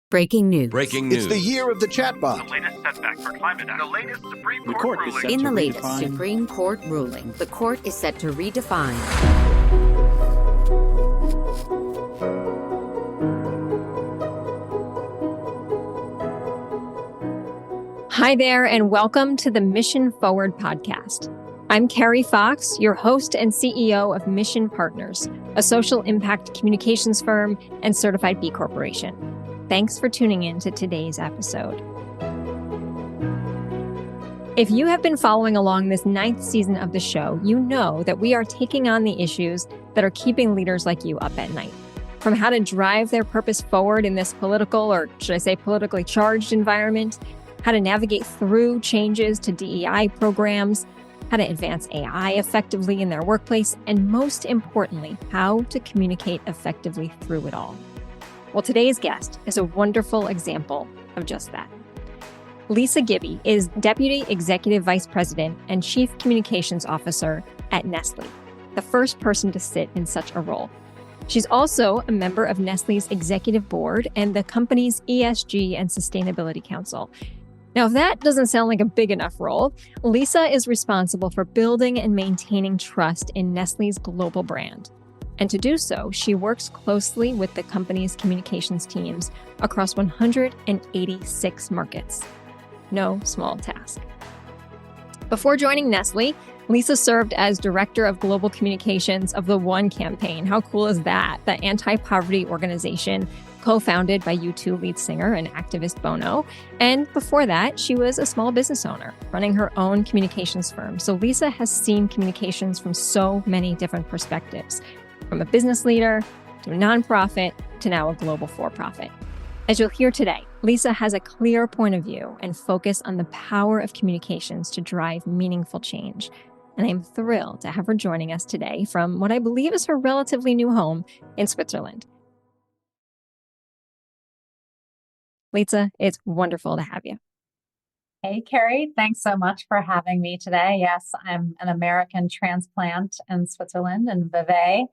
Breaking news. Breaking news. It's the year of the chatbot. The latest setback for climate action. The latest Supreme The Court court is ruling. set In the to latest redefine. Supreme Court ruling, the court is set to redefine. Hi there, and welcome to the Mission Forward podcast. I'm Carrie Fox, your host and CEO of Mission Partners, a social impact communications firm and certified B Corporation. Thanks for tuning in to today's episode. If you have been following along this 9th season of the show, you know that we are taking on the issues that are keeping leaders like you up at night. From how to drive their purpose forward in this political, or should I say politically charged environment, how to navigate through changes to DEI programs, how to advance AI effectively in their workplace, and most importantly, how to communicate effectively through it all. Well, today's guest is a wonderful example of just that. Lisa Gibby is Deputy Executive Vice President and Chief Communications Officer at Nestlé, the first person to sit in such a role. She's also a member of Nestlé's executive board and the company's ESG and Sustainability Council. Now, if that doesn't sound like a big enough role, Lisa is responsible for building and maintaining trust in Nestlé's global brand. And to do so, she works closely with the company's communications teams across 186 markets. No small task. Before joining Nestlé, Lisa served as Director of Global Communications of the One campaign. How cool is that? The anti-poverty organization co-founded by U2 lead singer and activist Bono. And before that, she was a small business owner running her own communications firm. So Lisa has seen communications from so many different perspectives, from a business leader to a nonprofit to now a global for-profit. As you'll hear today, Lisa has a clear point of view and focus on the power of communications to drive meaningful change. And I'm thrilled to have her joining us today from what I believe is her relatively new home in Switzerland. Lisa, it's wonderful to have you. Hey, Carrie, thanks so much for having me today. Yes, I'm an American transplant in Switzerland, in Vevey.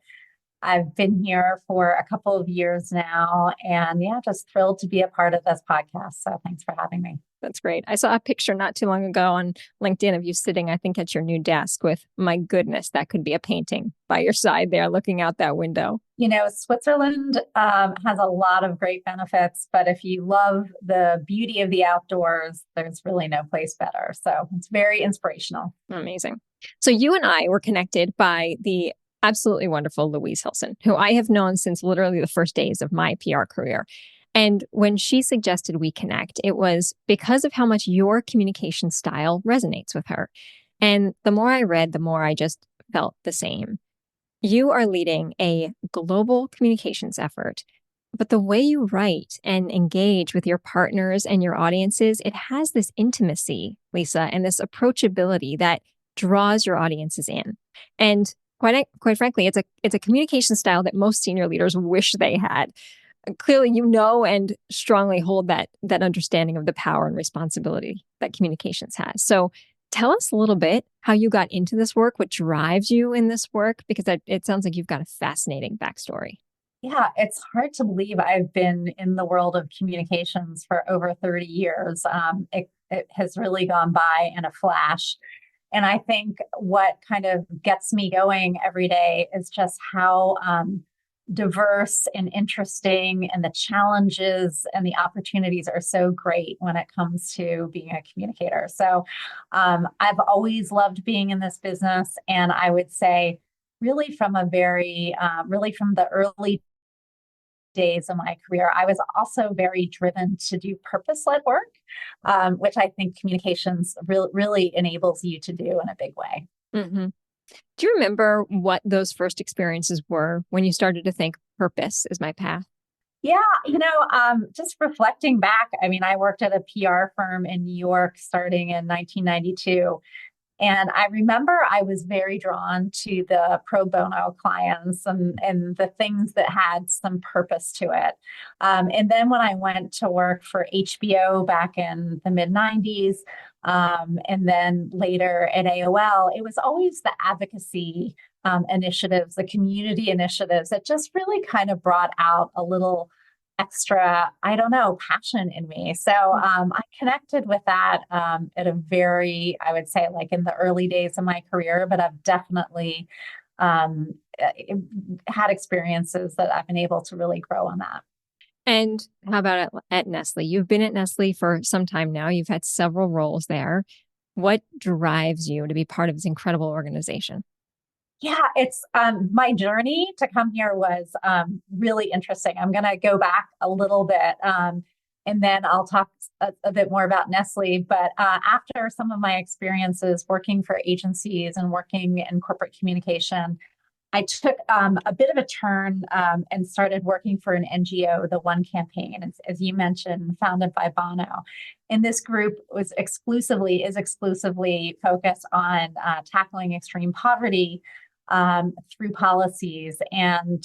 I've been here for a couple of years now, and just thrilled to be a part of this podcast. So thanks for having me. That's great. I saw a picture not too long ago on LinkedIn of you sitting, I think, at your new desk with, my goodness, that could be a painting by your side there looking out that window. You know, Switzerland has a lot of great benefits, but if you love the beauty of the outdoors, there's really no place better. So it's very inspirational. Amazing. So you and I were connected by the absolutely wonderful Louise Hilson, who I have known since literally the first days of my PR career. And when she suggested we connect, it was because of how much your communication style resonates with her. And the more I read, the more I just felt the same. You are leading a global communications effort, but the way you write and engage with your partners and your audiences, it has this intimacy, Lisa, and this approachability that draws your audiences in. And quite frankly, it's a communication style that most senior leaders wish they had. Clearly, you know and strongly hold that understanding of the power and responsibility that communications has. So tell us a little bit how you got into this work, what drives you in this work, because it sounds like you've got a fascinating backstory. Yeah, it's hard to believe I've been in the world of communications for over 30 years. It has really gone by in a flash. And I think what kind of gets me going every day is just how diverse and interesting, and the challenges and the opportunities are so great when it comes to being a communicator. So I've always loved being in this business. And I would say really from the early days of my career, I was also very driven to do purpose-led work, which I think communications really enables you to do in a big way. Mm-hmm. Do you remember what those first experiences were when you started to think purpose is my path? Yeah, just reflecting back, I worked at a PR firm in New York starting in 1992. And I remember I was very drawn to the pro bono clients and the things that had some purpose to it. And then when I went to work for HBO back in the mid 90s, and then later at AOL, it was always the advocacy initiatives, the community initiatives that just really kind of brought out a little extra, I don't know, passion in me. So I connected with that at a very, I would say, like in the early days of my career, but I've definitely um, had experiences that I've been able to really grow on that. And how about at Nestle? You've been at Nestle for some time now. You've had several roles there. What drives you to be part of this incredible organization? Yeah, it's my journey to come here was really interesting. I'm going to go back a little bit and then I'll talk a bit more about Nestle. But after some of my experiences working for agencies and working in corporate communication, I took a bit of a turn and started working for an NGO, the One Campaign, as you mentioned, founded by Bono. And this group is exclusively focused on tackling extreme poverty through policies. And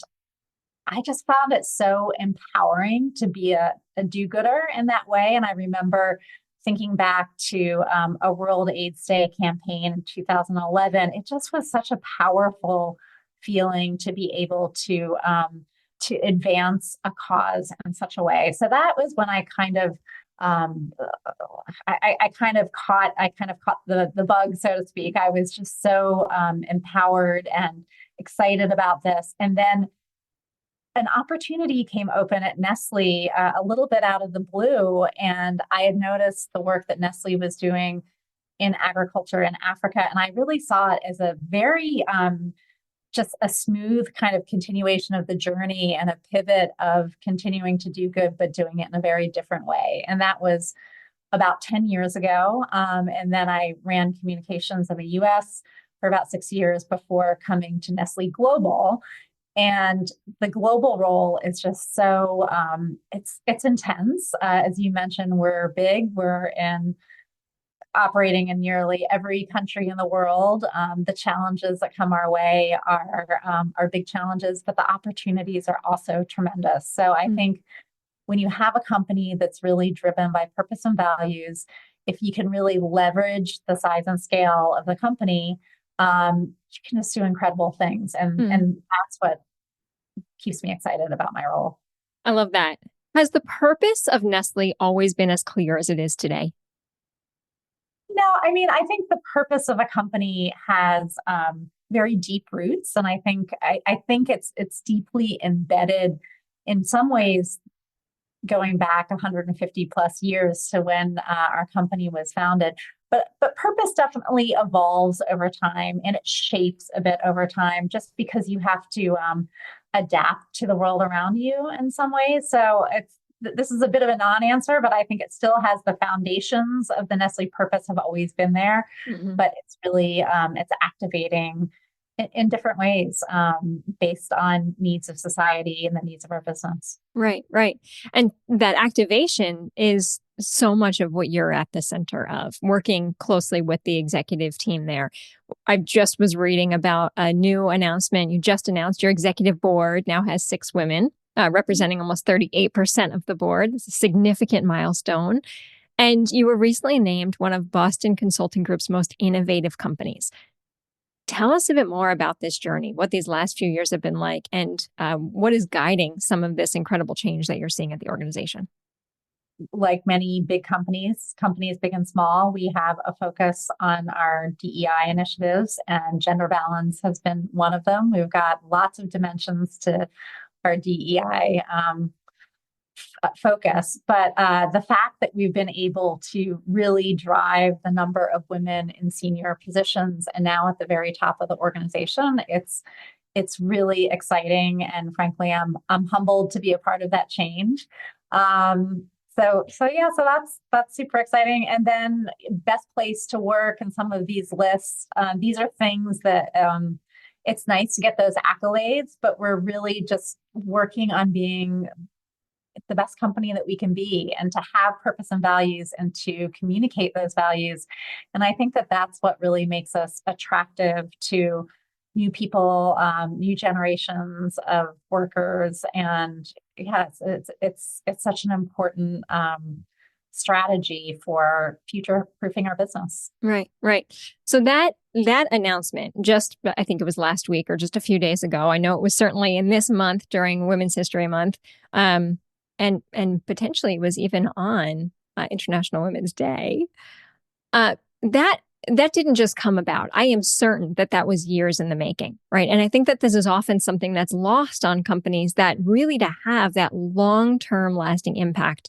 I just found it so empowering to be a do-gooder in that way. And I remember thinking back to a World AIDS Day campaign in 2011. It just was such a powerful feeling to be able to advance a cause in such a way. So that was when I kind of I kind of caught the bug, so to speak. I was just so empowered and excited about this. And then an opportunity came open at Nestle a little bit out of the blue. And I had noticed the work that Nestle was doing in agriculture in Africa. And I really saw it as a very just a smooth kind of continuation of the journey and a pivot of continuing to do good, but doing it in a very different way. And that was about 10 years ago. And then I ran communications in the US for about 6 years before coming to Nestle Global. And the global role is just so, it's intense. As you mentioned, we're big. We're operating in nearly every country in the world. The challenges that come our way are big challenges, but the opportunities are also tremendous. So I think when you have a company that's really driven by purpose and values, if you can really leverage the size and scale of the company, you can just do incredible things. And that's what keeps me excited about my role. I love that. Has the purpose of Nestle always been as clear as it is today? No, I mean, I think the purpose of a company has very deep roots, and I think it's deeply embedded in some ways, going back 150 plus years to when our company was founded. But purpose definitely evolves over time, and it shapes a bit over time, just because you have to adapt to the world around you in some ways. So this is a bit of a non-answer, but I think it still has the foundations of the Nestle purpose have always been there, but it's really, it's activating in different ways based on needs of society and the needs of our business. Right, right. And that activation is so much of what you're at the center of, working closely with the executive team there. I just was reading about a new announcement. You just announced your executive board now has 6 women. Representing almost 38% of the board. It's a significant milestone. And you were recently named one of Boston Consulting Group's most innovative companies. Tell us a bit more about this journey, what these last few years have been like, and what is guiding some of this incredible change that you're seeing at the organization. Like many big companies big and small, we have a focus on our DEI initiatives, and gender balance has been one of them. We've got lots of dimensions to our DEI focus. But the fact that we've been able to really drive the number of women in senior positions and now at the very top of the organization, it's really exciting. And frankly, I'm humbled to be a part of that change. So that's super exciting. And then best place to work and some of these lists, these are things that it's nice to get those accolades, but we're really just working on being the best company that we can be and to have purpose and values and to communicate those values. And I think that that's what really makes us attractive to new people, new generations of workers. And yes, it's such an important strategy for future proofing our business. Right, right. So that announcement, I think it was last week or just a few days ago. I know it was certainly in this month during Women's History Month. and potentially was even on International Women's Day. That didn't just come about. I am certain that that was years in the making, right? And I think that this is often something that's lost on companies, that really to have that long-term lasting impact,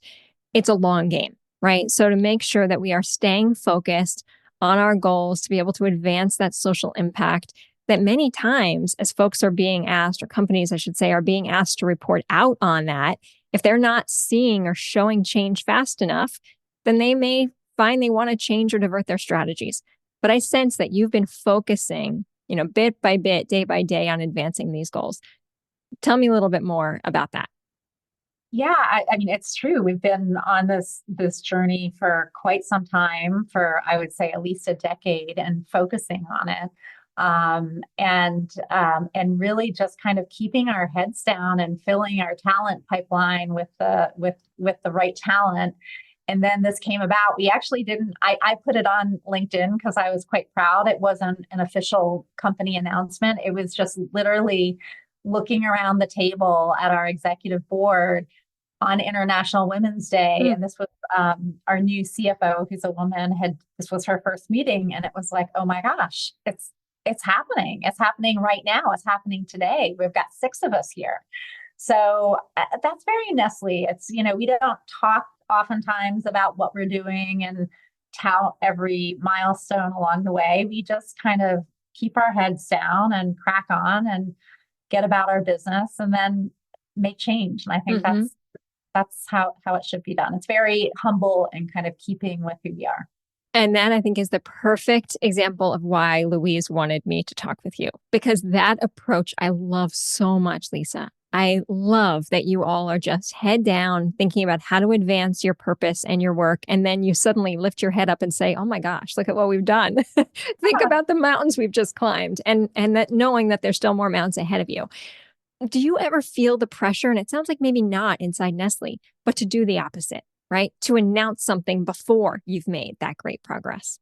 it's a long game, right? So to make sure that we are staying focused on our goals to be able to advance that social impact, that many times as folks are being asked, or companies, I should say, are being asked to report out on that, if they're not seeing or showing change fast enough, then they may find they want to change or divert their strategies. But I sense that you've been focusing, bit by bit, day by day on advancing these goals. Tell me a little bit more about that. Yeah, I mean, it's true. We've been on this journey for quite some time, for I would say at least a decade, and focusing on it, and really just kind of keeping our heads down and filling our talent pipeline with the right talent. And then this came about. We actually didn't. I put it on LinkedIn because I was quite proud. It wasn't an official company announcement. It was just literally looking around the table at our executive board on International Women's Day. And this was our new CFO, who's a woman, this was her first meeting. And it was like, oh my gosh, it's happening. It's happening right now. It's happening today. We've got 6 of us here. So that's very Nestlé. It's, we don't talk oftentimes about what we're doing and tout every milestone along the way. We just kind of keep our heads down and crack on and get about our business and then make change. And I think that's how it should be done. It's very humble and kind of keeping with who we are. And that, I think, is the perfect example of why Louise wanted me to talk with you, because that approach I love so much, Lisa. I love that you all are just head down thinking about how to advance your purpose and your work. And then you suddenly lift your head up and say, oh my gosh, look at what we've done. Think about the mountains we've just climbed, and that knowing that there's still more mountains ahead of you. Do you ever feel the pressure? And it sounds like maybe not inside Nestlé, but to do the opposite, right? To announce something before you've made that great progress.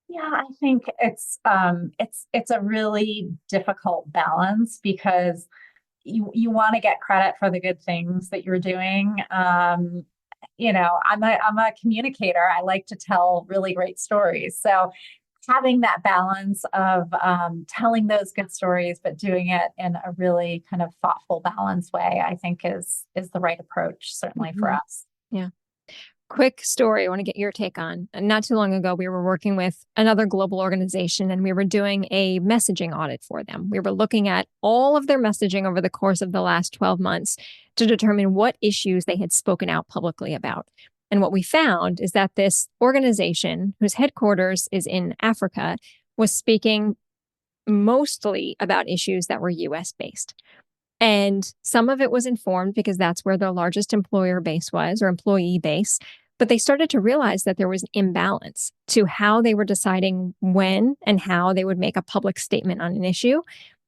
Yeah, I think it's a really difficult balance, because you want to get credit for the good things that you're doing. I'm a communicator. I like to tell really great stories. So having that balance of telling those good stories, but doing it in a really kind of thoughtful, balanced way, I think is the right approach, certainly for us. Yeah. Quick story I want to get your take on. Not too long ago, we were working with another global organization, and we were doing a messaging audit for them. We were looking at all of their messaging over the course of the last 12 months to determine what issues they had spoken out publicly about. And what we found is that this organization, whose headquarters is in Africa, was speaking mostly about issues that were US based. And some of it was informed because that's where their largest employer base was, or employee base. But they started to realize that there was an imbalance to how they were deciding when and how they would make a public statement on an issue,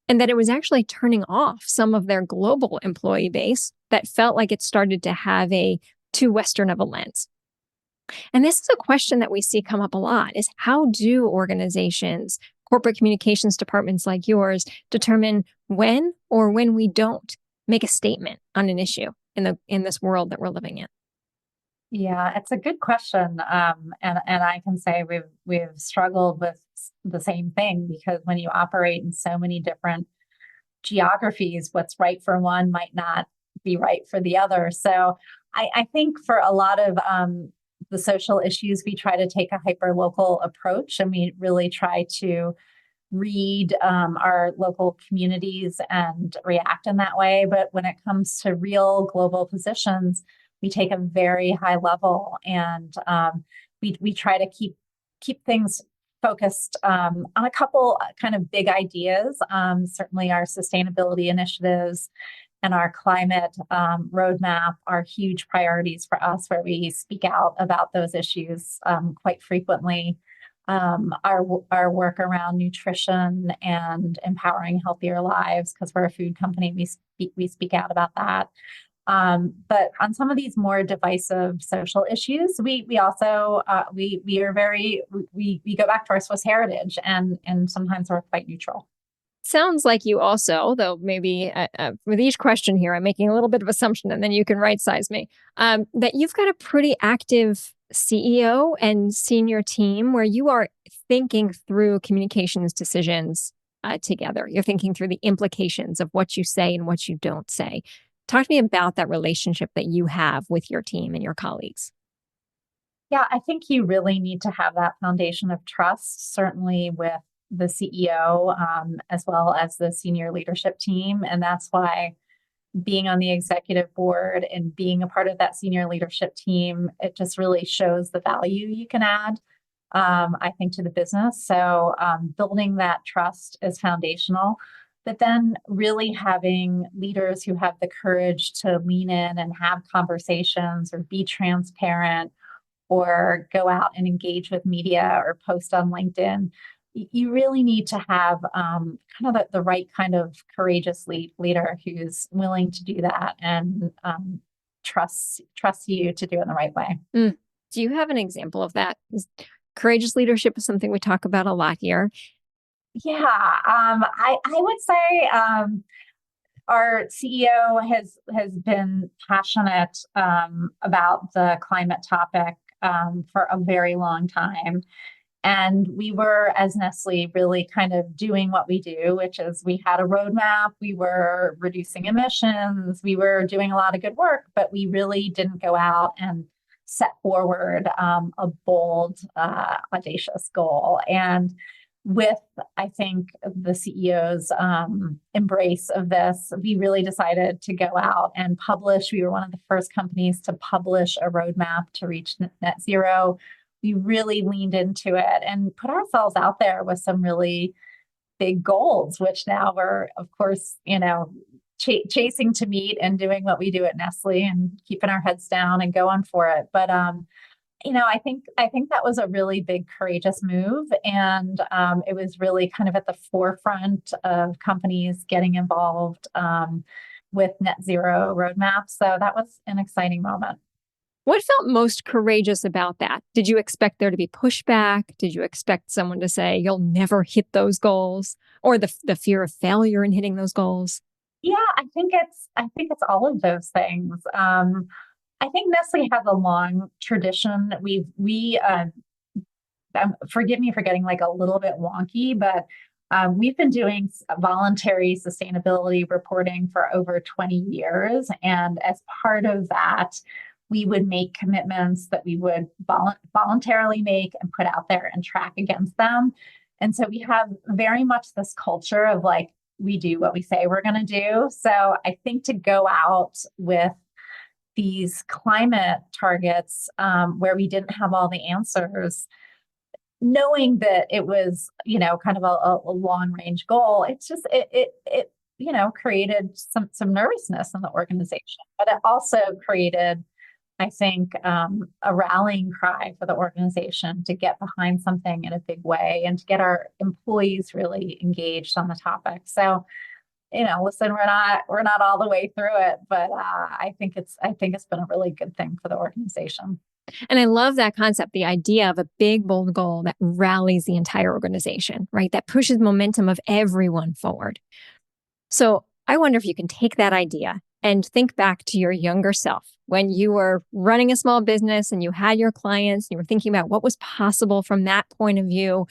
and that it was actually turning off some of their global employee base that felt like it started to have a too Western of a lens. And this is a question that we see come up a lot, is how do organizations, corporate communications departments like yours, determine when or when we don't make a statement on an issue in this world that we're living in? Yeah, it's a good question. And I can say we've struggled with the same thing, because when you operate in so many different geographies, what's right for one might not be right for the other. So I think for a lot of the social issues, we try to take a hyper-local approach, and we really try to read our local communities and react in that way. But when it comes to real global positions, we take a very high level, and we try to keep things focused on a couple kind of big ideas. Certainly our sustainability initiatives and our climate roadmap are huge priorities for us, where we speak out about those issues quite frequently. Our work around nutrition and empowering healthier lives, because we're a food company, we speak out about that. But on some of these more divisive social issues, we also we go back to our Swiss heritage, and sometimes we're quite neutral. sounds like you also, though maybe with each question here, I'm making a little bit of assumption and then you can right size me, that you've got a pretty active CEO and senior team where you are thinking through communications decisions together. You're thinking through the implications of what you say and what you don't say. Talk to me about that relationship that you have with your team and your colleagues. Yeah, I think you really need to have that foundation of trust, certainly with the CEO, as well as the senior leadership team. And that's why being on the executive board and being a part of that senior leadership team, it just really shows the value you can add, I think, to the business. So building that trust is foundational. But then really having leaders who have the courage to lean in and have conversations or be transparent or go out and engage with media or post on LinkedIn. You really need to have kind of the right kind of courageous leader who's willing to do that and trusts you to do it in the right way. Do you have an example of that? Courageous leadership is something we talk about a lot here. Yeah, I would say our CEO has been passionate about the climate topic for a very long time. And we were, as Nestlé, really kind of doing what we do, which is we had a roadmap, we were reducing emissions, we were doing a lot of good work, but we really didn't go out and set forward a bold, audacious goal. And with, I think, the CEO's embrace of this, we really decided to go out and publish. We were one of the first companies to publish a roadmap to reach net zero. We really leaned into it and put ourselves out there with some really big goals, which now we're, of course, chasing to meet and doing what we do at Nestlé and keeping our heads down and going for it. But I think that was a really big, courageous move, and it was really kind of at the forefront of companies getting involved with net zero roadmaps. So that was an exciting moment. What felt most courageous about that? Did you expect there to be pushback? Did you expect someone to say, you'll never hit those goals? Or the fear of failure in hitting those goals? Yeah, I think it's all of those things. I think Nestle has a long tradition. Forgive me for getting like a little bit wonky, but we've been doing voluntary sustainability reporting for over 20 years. And as part of that, we would make commitments that we would voluntarily make and put out there and track against them. And so we have very much this culture of like, we do what we say we're going to do. So I think to go out with these climate targets where we didn't have all the answers, knowing that it was, kind of a long range goal, it's just, it created some nervousness in the organization, but it also created, I think, a rallying cry for the organization to get behind something in a big way and to get our employees really engaged on the topic. So, listen, we're not all the way through it, but I think it's been a really good thing for the organization. And I love that concept, the idea of a big, bold goal that rallies the entire organization, right? That pushes momentum of everyone forward. So I wonder if you can take that idea and think back to your younger self when you were running a small business and you had your clients, and you were thinking about what was possible from that point of view.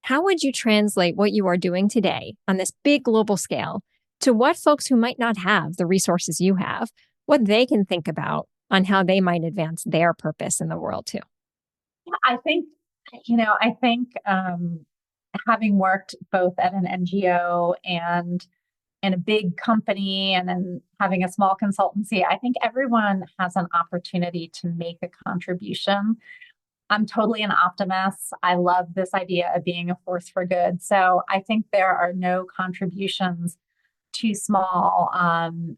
How would you translate what you are doing today on this big global scale to what folks who might not have the resources you have, what they can think about on how they might advance their purpose in the world too? I think, having worked both at an NGO and in a big company and then having a small consultancy, I think everyone has an opportunity to make a contribution. I'm totally an optimist. I love this idea of being a force for good. So I think there are no contributions too small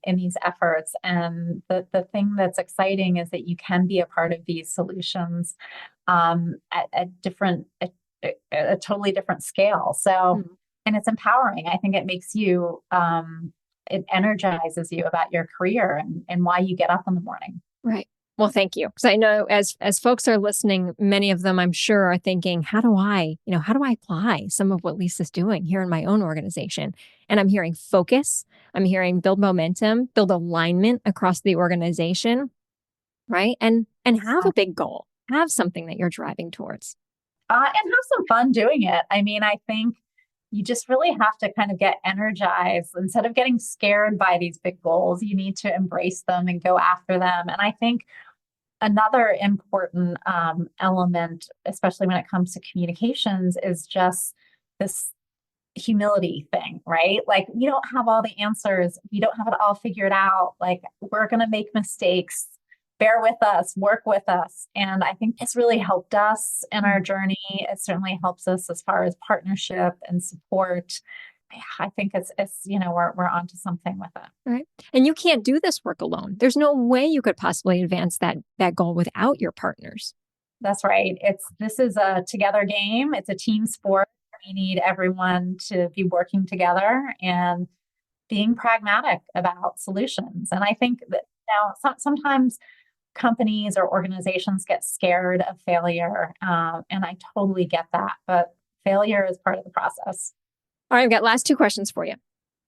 in these efforts. And the thing that's exciting is that you can be a part of these solutions at a totally different scale. So, and it's empowering. I think it makes you, it energizes you about your career and why you get up in the morning. Right. Well, thank you. Because I know as folks are listening, many of them, I'm sure, are thinking, how do I apply some of what Lisa's doing here in my own organization? And I'm hearing focus. I'm hearing build momentum, build alignment across the organization, right? And have a big goal, have something that you're driving towards. And have some fun doing it. I mean, I think you just really have to kind of get energized. Instead of getting scared by these big goals, you need to embrace them and go after them. And I think another important element, especially when it comes to communications, is just this humility thing, right? Like, we don't have all the answers. We don't have it all figured out. Like, we're going to make mistakes. Bear with us, work with us. And I think it's really helped us in our journey. It certainly helps us as far as partnership and support. I think it's we're onto something with it. Right. And you can't do this work alone. There's no way you could possibly advance that goal without your partners. That's right. This is a together game. It's a team sport. We need everyone to be working together and being pragmatic about solutions. And I think that sometimes companies or organizations get scared of failure. And I totally get that. But failure is part of the process. All right, I've got last two questions for you.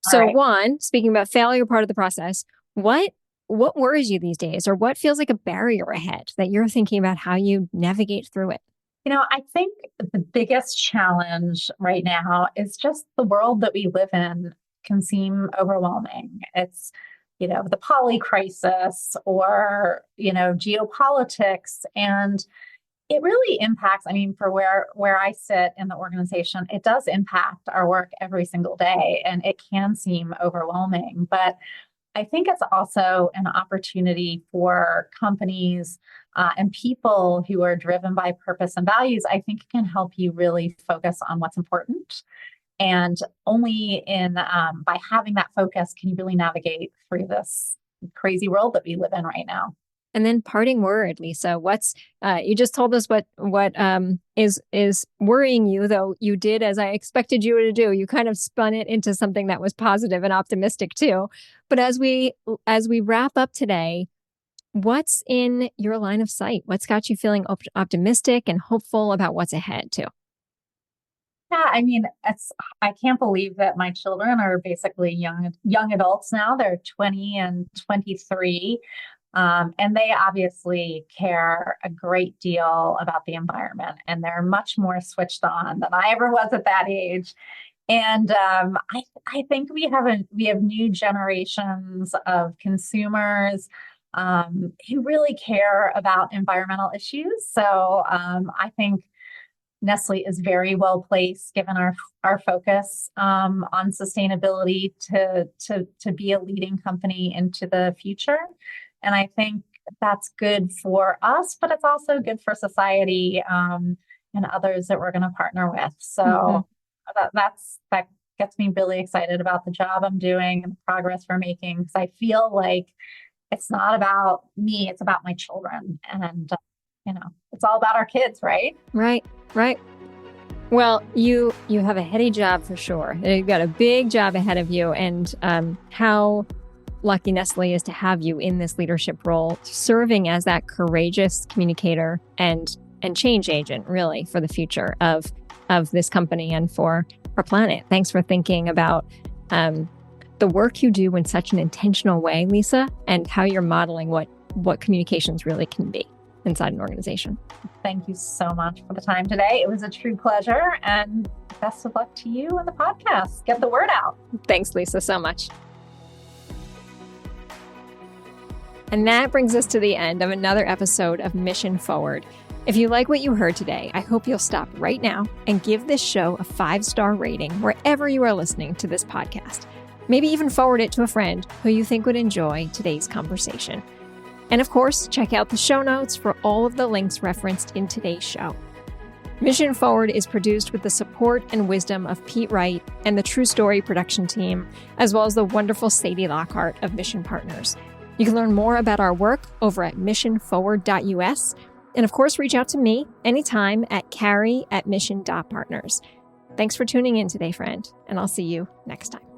So one, speaking about failure, part of the process, what worries you these days, or what feels like a barrier ahead that you're thinking about how you navigate through it? I think the biggest challenge right now is just the world that we live in can seem overwhelming. It's, the poly crisis or, geopolitics. And it really impacts, for where I sit in the organization, it does impact our work every single day, and it can seem overwhelming. But I think it's also an opportunity for companies and people who are driven by purpose and values. I think it can help you really focus on what's important. And only by having that focus can you really navigate through this crazy world that we live in right now. And then parting word, Lisa, what's you just told us what is worrying you, though you did as I expected you to do. You kind of spun it into something that was positive and optimistic too. But as we wrap up today, what's in your line of sight? What's got you feeling optimistic and hopeful about what's ahead too? Yeah, I can't believe that my children are basically young adults now. They're 20 and 23. And they obviously care a great deal about the environment, and they're much more switched on than I ever was at that age. And I think we have new generations of consumers who really care about environmental issues. So I think Nestlé is very well placed, given our focus on sustainability, to be a leading company into the future. And I think that's good for us, but it's also good for society and others that we're going to partner with. So that gets me really excited about the job I'm doing and the progress we're making, because I feel like it's not about me, it's about my children. And, it's all about our kids, right? Right. Well, you have a heady job for sure. You've got a big job ahead of you, and how lucky Nestlé is to have you in this leadership role, serving as that courageous communicator and change agent, really, for the future of this company and for our planet. Thanks for thinking about the work you do in such an intentional way, Lisa, and how you're modeling what communications really can be inside an organization. Thank you so much for the time today. It was a true pleasure, and best of luck to you and the podcast. Get the word out. Thanks, Lisa, so much. And that brings us to the end of another episode of Mission Forward. If you like what you heard today, I hope you'll stop right now and give this show a 5-star rating wherever you are listening to this podcast. Maybe even forward it to a friend who you think would enjoy today's conversation. And of course, check out the show notes for all of the links referenced in today's show. Mission Forward is produced with the support and wisdom of Pete Wright and the True Story production team, as well as the wonderful Sadie Lockhart of Mission Partners. You can learn more about our work over at missionforward.us. And of course, reach out to me anytime at Carrie@mission.partners. Thanks for tuning in today, friend, and I'll see you next time.